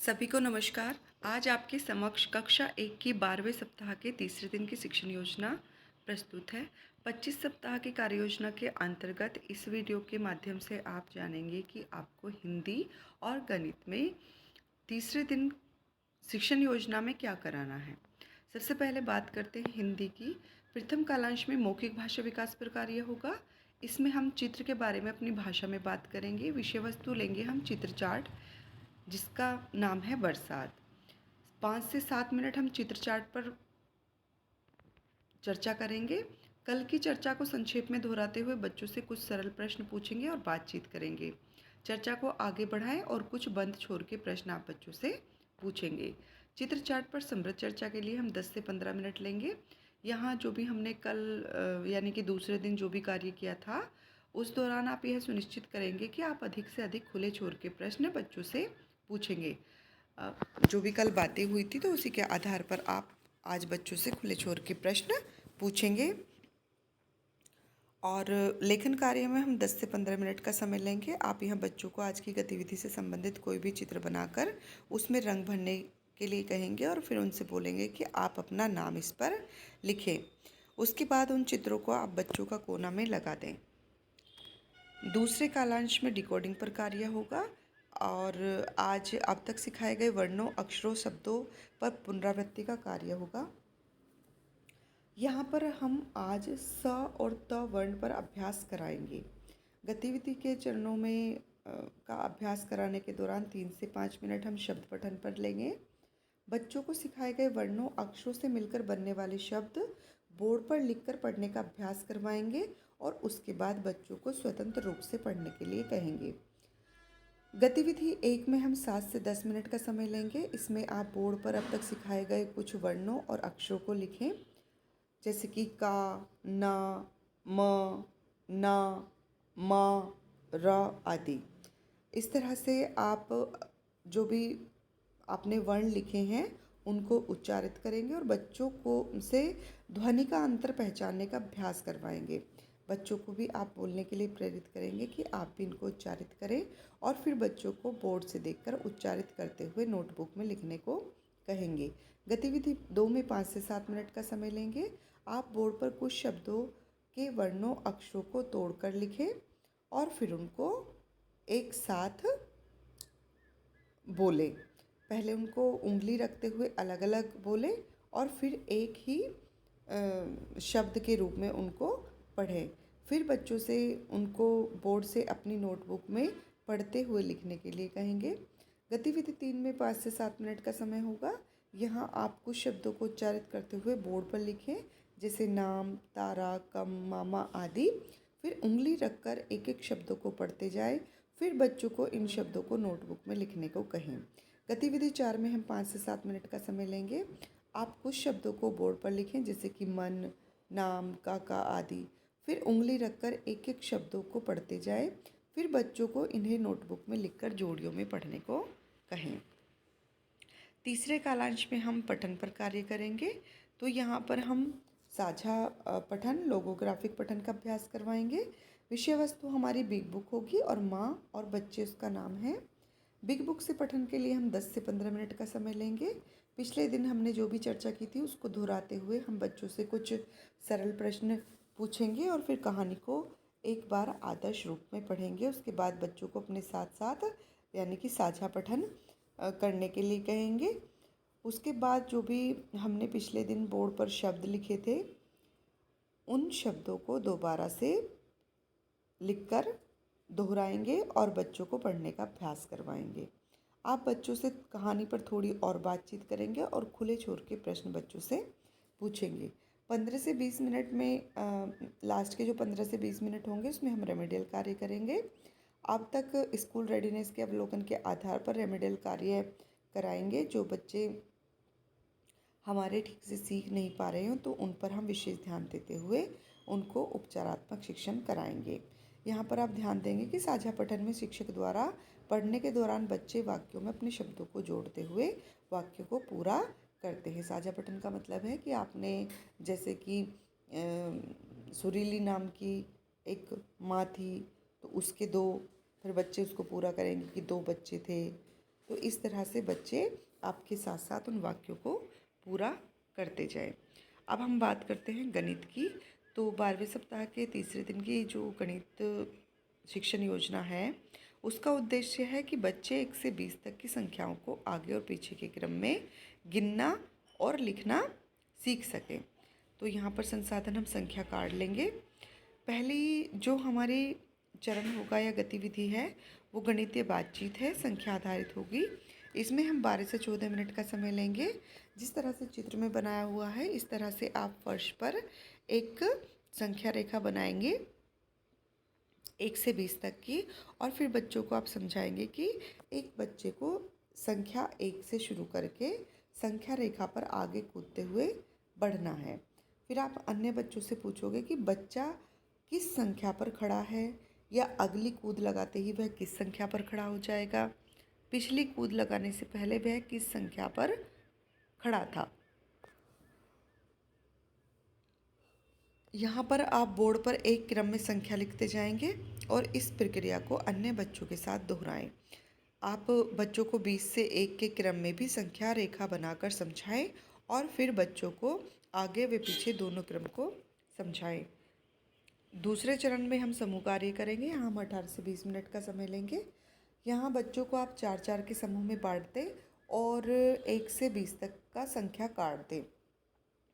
सभी को नमस्कार। आज आपके समक्ष कक्षा 1 की 12वें सप्ताह के तीसरे दिन की शिक्षण योजना प्रस्तुत है। 25 सप्ताह की कार्य योजना के अंतर्गत इस वीडियो के माध्यम से आप जानेंगे कि आपको हिंदी और गणित में तीसरे दिन शिक्षण योजना में क्या कराना है। सबसे पहले बात करते हैं हिंदी की। प्रथम कालांश में मौखिक भाषा विकास पर कार्य होगा। इसमें हम चित्र के बारे में अपनी भाषा में बात करेंगे। विषय वस्तु लेंगे हम चित्र चार्ट, जिसका नाम है बरसात। 5 से 7 मिनट हम चित्र चार्ट पर चर्चा करेंगे। कल की चर्चा को संक्षेप में दोहराते हुए बच्चों से कुछ सरल प्रश्न पूछेंगे और बातचीत करेंगे। चर्चा को आगे बढ़ाएं और कुछ बंद छोर के प्रश्न आप बच्चों से पूछेंगे। चित्र चार्ट पर समृद्ध चर्चा के लिए हम 10 से 15 मिनट लेंगे। यहाँ जो भी हमने कल यानी कि दूसरे दिन जो भी कार्य किया था, उस दौरान आप यह सुनिश्चित करेंगे कि आप अधिक से अधिक खुले छोर के प्रश्न बच्चों से पूछेंगे। जो भी कल बातें हुई थी तो उसी के आधार पर आप आज बच्चों से खुले छोर के प्रश्न पूछेंगे। और लेखन कार्य में हम 10 से 15 मिनट का समय लेंगे। आप यहाँ बच्चों को आज की गतिविधि से संबंधित कोई भी चित्र बनाकर उसमें रंग भरने के लिए कहेंगे और फिर उनसे बोलेंगे कि आप अपना नाम इस पर लिखें। उसके बाद उन चित्रों को आप बच्चों का कोना में लगा दें। दूसरे कालांश में डिकोडिंग पर कार्य होगा और आज अब तक सिखाए गए वर्णों, अक्षरों, शब्दों पर पुनरावृत्ति का कार्य होगा। यहाँ पर हम आज स और त वर्ण पर अभ्यास कराएंगे। गतिविधि के चरणों में का अभ्यास कराने के दौरान 3 से 5 मिनट हम शब्द पठन पर लेंगे। बच्चों को सिखाए गए वर्णों, अक्षरों से मिलकर बनने वाले शब्द बोर्ड पर लिखकर पढ़ने का अभ्यास करवाएंगे और उसके बाद बच्चों को स्वतंत्र रूप से पढ़ने के लिए कहेंगे। गतिविधि 1 में हम 7 से 10 मिनट का समय लेंगे। इसमें आप बोर्ड पर अब तक सिखाए गए कुछ वर्णों और अक्षरों को लिखें, जैसे कि का, न, म, न, म, र आदि। इस तरह से आप जो भी आपने वर्ण लिखे हैं उनको उच्चारित करेंगे और बच्चों को उनसे ध्वनि का अंतर पहचानने का अभ्यास करवाएंगे। बच्चों को भी आप बोलने के लिए प्रेरित करेंगे कि आप भी इनको उच्चारित करें और फिर बच्चों को बोर्ड से देखकर उच्चारित करते हुए नोटबुक में लिखने को कहेंगे। गतिविधि 2 में 5 से 7 मिनट का समय लेंगे। आप बोर्ड पर कुछ शब्दों के वर्णों, अक्षरों को तोड़कर लिखें और फिर उनको एक साथ बोले। पहले उनको उंगली रखते हुए अलग अलग बोले और फिर एक ही शब्द के रूप में उनको पढ़ें। फिर बच्चों से उनको बोर्ड से अपनी नोटबुक में पढ़ते हुए लिखने के लिए कहेंगे। गतिविधि 3 में 5 से 7 मिनट का समय होगा। यहाँ आप कुछ शब्दों को उच्चारित करते हुए बोर्ड पर लिखें, जैसे नाम, तारा, कम, मामा आदि। फिर उंगली रखकर एक एक शब्दों को पढ़ते जाएं। फिर बच्चों को इन शब्दों को नोटबुक में लिखने को कहें। गतिविधि 4 में हम 5 से 7 मिनट का समय लेंगे। आप कुछ शब्दों को बोर्ड पर लिखें, जैसे कि मन, नाम, काका आदि। फिर उंगली रखकर एक एक शब्दों को पढ़ते जाएं। फिर बच्चों को इन्हें नोटबुक में लिखकर जोड़ियों में पढ़ने को कहें। तीसरे कालांश में हम पठन पर कार्य करेंगे। तो यहाँ पर हम साझा पठन, लोगोग्राफिक पठन का अभ्यास करवाएंगे। विषय वस्तु हमारी बिग बुक होगी और माँ और बच्चे उसका नाम है। बिग बुक से पठन के लिए हम 10 से 15 मिनट का समय लेंगे। पिछले दिन हमने जो भी चर्चा की थी उसको दोहराते हुए हम बच्चों से कुछ सरल प्रश्न पूछेंगे और फिर कहानी को एक बार आदर्श रूप में पढ़ेंगे। उसके बाद बच्चों को अपने साथ साथ यानी कि साझा पठन करने के लिए कहेंगे। उसके बाद जो भी हमने पिछले दिन बोर्ड पर शब्द लिखे थे, उन शब्दों को दोबारा से लिखकर दोहराएंगे और बच्चों को पढ़ने का अभ्यास करवाएंगे। आप बच्चों से कहानी पर थोड़ी और बातचीत करेंगे और खुले छोर के प्रश्न बच्चों से पूछेंगे। 15 से 20 मिनट में लास्ट के जो 15 से 20 मिनट होंगे उसमें हम रेमेडियल कार्य करेंगे। अब तक स्कूल रेडीनेस के अवलोकन के आधार पर रेमेडियल कार्य कराएंगे। जो बच्चे हमारे ठीक से सीख नहीं पा रहे हो तो उन पर हम विशेष ध्यान देते हुए उनको उपचारात्मक शिक्षण कराएंगे। यहाँ पर आप ध्यान देंगे कि साझा पठन में शिक्षक द्वारा पढ़ने के दौरान बच्चे वाक्यों में अपने शब्दों को जोड़ते हुए वाक्य को पूरा करते हैं। साझा पठन का मतलब है कि आपने जैसे कि सुरीली नाम की एक माँ थी तो उसके दो, फिर बच्चे उसको पूरा करेंगे कि 2 बच्चे थे, तो इस तरह से बच्चे आपके साथ साथ उन वाक्यों को पूरा करते जाएं। अब हम बात करते हैं गणित की। तो 12वें सप्ताह के तीसरे दिन की जो गणित शिक्षण योजना है, उसका उद्देश्य है कि बच्चे 1 से 20 तक की संख्याओं को आगे और पीछे के क्रम में गिनना और लिखना सीख सकें। तो यहाँ पर संसाधन हम संख्या कार्ड लेंगे। पहली जो हमारी चरण होगा या गतिविधि है वो गणितीय बातचीत है, संख्या आधारित होगी। इसमें हम 12 से 14 मिनट का समय लेंगे। जिस तरह से चित्र में बनाया हुआ है इस तरह से आप फर्श पर एक संख्या रेखा बनाएंगे 1 से 20 तक की, और फिर बच्चों को आप समझाएंगे कि एक बच्चे को संख्या 1 से शुरू करके संख्या रेखा पर आगे कूदते हुए बढ़ना है। फिर आप अन्य बच्चों से पूछोगे कि बच्चा किस संख्या पर खड़ा है, या अगली कूद लगाते ही वह किस संख्या पर खड़ा हो जाएगा, पिछली कूद लगाने से पहले वह किस संख्या पर खड़ा था। यहाँ पर आप बोर्ड पर एक क्रम में संख्या लिखते जाएंगे और इस प्रक्रिया को अन्य बच्चों के साथ दोहराएं। आप बच्चों को 20 से 1 के क्रम में भी संख्या रेखा बनाकर समझाएं और फिर बच्चों को आगे व पीछे दोनों क्रम को समझाएं। दूसरे चरण में हम समूह कार्य करेंगे। यहाँ हम 18 से 20 मिनट का समय लेंगे। यहाँ बच्चों को आप 4-4 के समूह में बांट दें और 1 से 20 तक का संख्या कार्ड दें।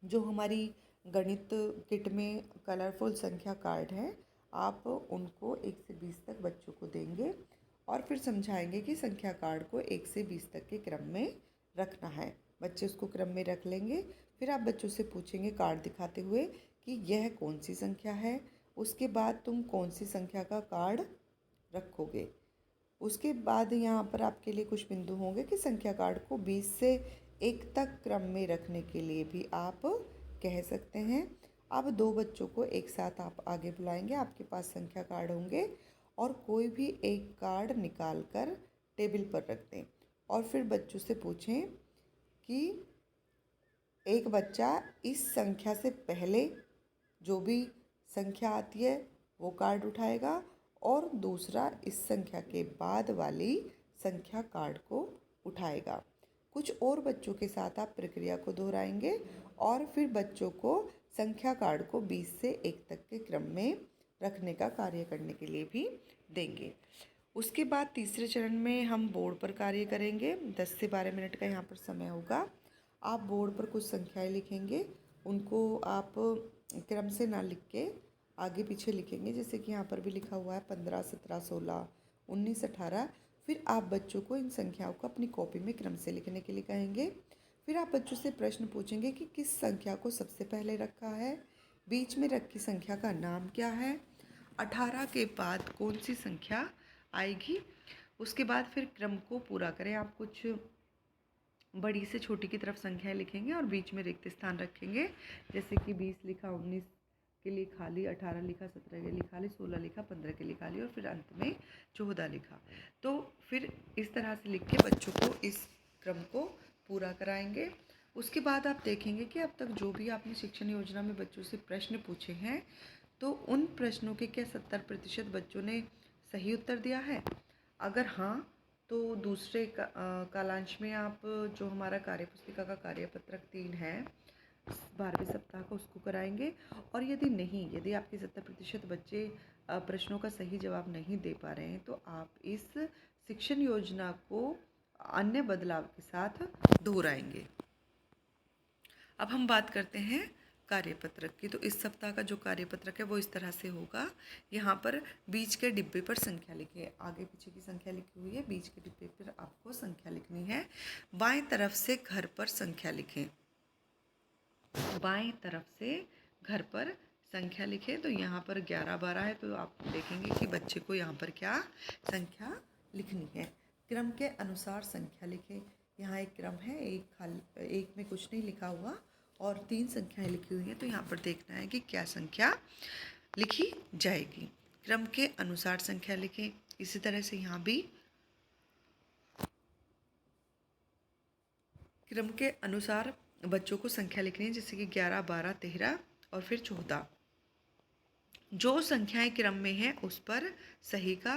जो हमारी गणित किट में कलरफुल संख्या कार्ड है, आप उनको 1 से 20 तक बच्चों को देंगे और फिर समझाएंगे कि संख्या कार्ड को 1 से 20 तक के क्रम में रखना है। बच्चे उसको क्रम में रख लेंगे। फिर आप बच्चों से पूछेंगे कार्ड दिखाते हुए कि यह कौन सी संख्या है। उसके बाद तुम कौन सी संख्या का कार्ड रखोगे। उसके बाद यहाँ पर आपके लिए कुछ बिंदु होंगे कि संख्या कार्ड को 20 से 1 तक क्रम में रखने के लिए भी आप कह सकते हैं। अब 2 बच्चों को एक साथ आप आगे बुलाएंगे। आपके पास संख्या कार्ड होंगे और कोई भी एक कार्ड निकाल कर टेबल पर रख दें और फिर बच्चों से पूछें कि एक बच्चा इस संख्या से पहले जो भी संख्या आती है वो कार्ड उठाएगा और दूसरा इस संख्या के बाद वाली संख्या कार्ड को उठाएगा। कुछ और बच्चों के साथ आप प्रक्रिया को दोहराएंगे और फिर बच्चों को संख्या कार्ड को 20 से 1 तक के क्रम में रखने का कार्य करने के लिए भी देंगे। उसके बाद तीसरे चरण में हम बोर्ड पर कार्य करेंगे। 10 से 12 मिनट का यहाँ पर समय होगा। आप बोर्ड पर कुछ संख्याएं लिखेंगे, उनको आप क्रम से ना लिख के आगे पीछे लिखेंगे, जैसे कि यहाँ पर भी लिखा हुआ है 15, 17, 16, 19, 18। फिर आप बच्चों को इन संख्याओं को अपनी कॉपी में क्रम से लिखने के लिए कहेंगे। फिर आप बच्चों से प्रश्न पूछेंगे कि किस संख्या को सबसे पहले रखा है, बीच में रखी संख्या का नाम क्या है, 18 के बाद कौन सी संख्या आएगी। उसके बाद फिर क्रम को पूरा करें। आप कुछ बड़ी से छोटी की तरफ संख्याएं लिखेंगे और बीच में रिक्त स्थान रखेंगे, जैसे कि 20 लिखा, 19 के लिए खाली, 18 लिखा, 17 के लिए खाली, 16 लिखा, 15 के लिए खाली और फिर अंत में 14 लिखा। तो फिर इस तरह से लिख के बच्चों को इस क्रम को पूरा कराएंगे। उसके बाद आप देखेंगे कि अब तक जो भी आपने शिक्षण योजना में बच्चों से प्रश्न पूछे हैं, तो उन प्रश्नों के क्या 70% बच्चों ने सही उत्तर दिया है। अगर हाँ, तो दूसरे कालांश में आप जो हमारा कार्यपुस्तिका का कार्यपत्रक 3 है 12वें सप्ताह का, उसको कराएंगे। और यदि नहीं, यदि आपके 70% बच्चे प्रश्नों का सही जवाब नहीं दे पा रहे हैं, तो आप इस शिक्षण योजना को अन्य बदलाव के साथ दोहराएंगे। अब हम बात करते हैं कार्यपत्रक की। तो इस सप्ताह का जो कार्यपत्रक है वो इस तरह से होगा। यहाँ पर बीच के डिब्बे पर संख्या लिखिए। आगे पीछे की संख्या लिखी हुई है, बीच के डिब्बे पर आपको संख्या लिखनी है। बाएं तरफ से घर पर संख्या लिखें। बाएं तरफ से घर पर संख्या लिखें। तो यहाँ पर 11, 12 है, तो आप देखेंगे कि बच्चे को यहाँ पर क्या संख्या लिखनी है। क्रम के अनुसार संख्या लिखें। यहाँ एक क्रम है, एक में कुछ नहीं लिखा हुआ और 3 संख्याएं लिखी हुई हैं, तो यहाँ पर देखना है कि क्या संख्या लिखी जाएगी। क्रम के अनुसार संख्या लिखें। इसी तरह से यहाँ भी क्रम के अनुसार बच्चों को संख्या लिखनी है, जैसे कि 11, 12, 13 और फिर 14। जो संख्याएं क्रम में हैं उस पर सही का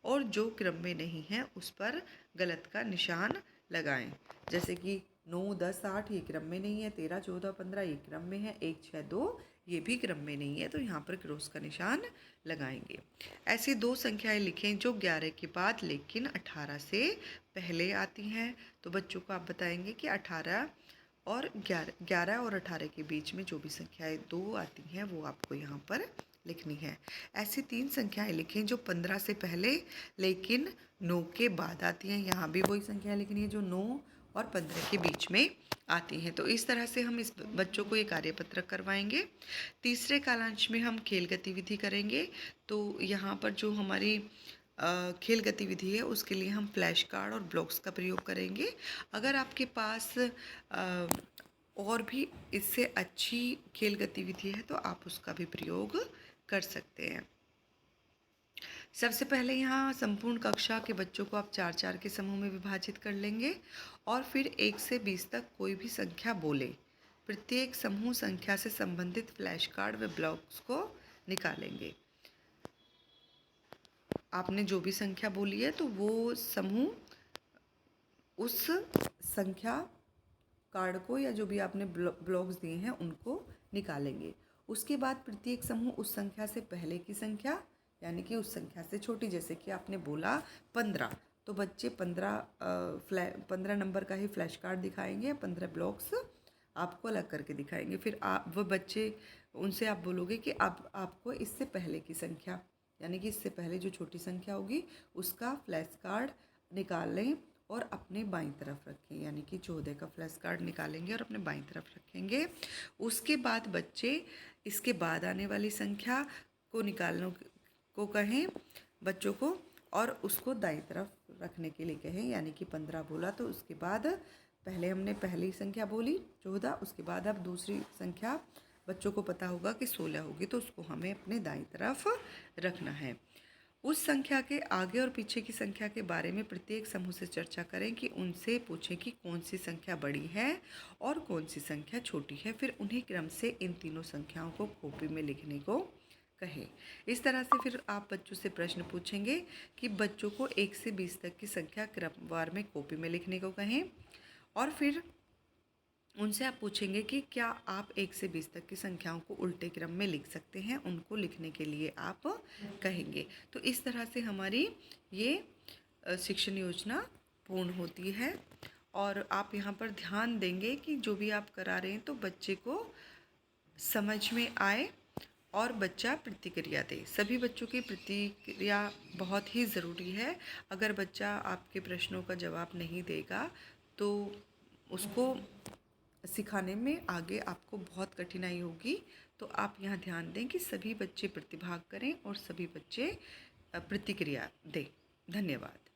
और जो क्रम में नहीं है उस पर गलत का निशान लगाएं। जैसे कि 9, 10, 8 ये क्रम में नहीं है, 13, 14, 15 ये क्रम में है, 1, 6, 2 ये भी क्रम में नहीं है, तो यहाँ पर क्रॉस का निशान लगाएंगे। ऐसी 2 संख्याएं लिखें जो 11 के बाद लेकिन 18 से पहले आती हैं। तो बच्चों को आप बताएंगे कि 18 और 11 और 18 के बीच में जो भी संख्याएं 2 आती हैं वो आपको यहाँ पर लिखनी है। ऐसी 3 संख्याएं लिखें जो 15 से पहले लेकिन 9 के बाद आती हैं। यहाँ भी वही संख्याएं लिखनी है जो 9 और 15 के बीच में आती हैं। तो इस तरह से हम इस बच्चों को ये कार्यपत्रक करवाएंगे। तीसरे कालांश में हम खेल गतिविधि करेंगे। तो यहाँ पर जो हमारी खेल गतिविधि है उसके लिए हम फ्लैश कार्ड और ब्लॉक्स का प्रयोग करेंगे। अगर आपके पास और भी इससे अच्छी खेल गतिविधि है तो आप उसका भी प्रयोग कर सकते हैं। सबसे पहले यहाँ संपूर्ण कक्षा के बच्चों को आप 4-4 के समूह में विभाजित कर लेंगे और फिर 1 से 20 तक कोई भी संख्या बोले। प्रत्येक समूह संख्या से संबंधित फ्लैश कार्ड व ब्लॉक्स को निकालेंगे। आपने जो भी संख्या बोली है तो वो समूह उस संख्या कार्ड को या जो भी आपने ब्लॉक्स दिए हैं उनको निकालेंगे। उसके बाद प्रत्येक समूह उस संख्या से पहले की संख्या यानी कि उस संख्या से छोटी, जैसे कि आपने बोला 15 तो बच्चे 15 नंबर का ही फ्लैश कार्ड दिखाएंगे, 15 ब्लॉक्स आपको अलग करके दिखाएंगे। फिर आप वो बच्चे उनसे आप बोलोगे कि आपको इससे पहले की संख्या यानी कि इससे पहले जो छोटी संख्या होगी उसका फ्लैश कार्ड निकाल लें और अपने बाईं तरफ रखें, यानी कि 14 का फ्लैश कार्ड निकालेंगे और अपने बाईं तरफ रखेंगे। उसके बाद बच्चे इसके बाद आने वाली संख्या को निकालने को कहें बच्चों को और उसको दाईं तरफ रखने के लिए कहें, यानी कि 15 बोला तो उसके बाद पहले हमने पहली संख्या बोली 14, उसके बाद अब दूसरी संख्या बच्चों को पता होगा कि 16 होगी तो उसको हमें अपने दाईं तरफ रखना है। उस संख्या के आगे और पीछे की संख्या के बारे में प्रत्येक समूह से चर्चा करें कि उनसे पूछें कि कौन सी संख्या बड़ी है और कौन सी संख्या छोटी है। फिर उन्हीं क्रम से इन तीनों संख्याओं को कॉपी में लिखने को कहें। इस तरह से फिर आप बच्चों से प्रश्न पूछेंगे कि बच्चों को 1 से 20 तक की संख्या क्रमवार में कॉपी में लिखने को कहें और फिर उनसे आप पूछेंगे कि क्या आप 1 से 20 तक की संख्याओं को उल्टे क्रम में लिख सकते हैं, उनको लिखने के लिए आप कहेंगे। तो इस तरह से हमारी ये शिक्षण योजना पूर्ण होती है और आप यहाँ पर ध्यान देंगे कि जो भी आप करा रहे हैं तो बच्चे को समझ में आए और बच्चा प्रतिक्रिया दे। सभी बच्चों की प्रतिक्रिया बहुत ही ज़रूरी है। अगर बच्चा आपके प्रश्नों का जवाब नहीं देगा तो उसको सिखाने में आगे आपको बहुत कठिनाई होगी। तो आप यहाँ ध्यान दें कि सभी बच्चे प्रतिभाग करें और सभी बच्चे प्रतिक्रिया दें। धन्यवाद।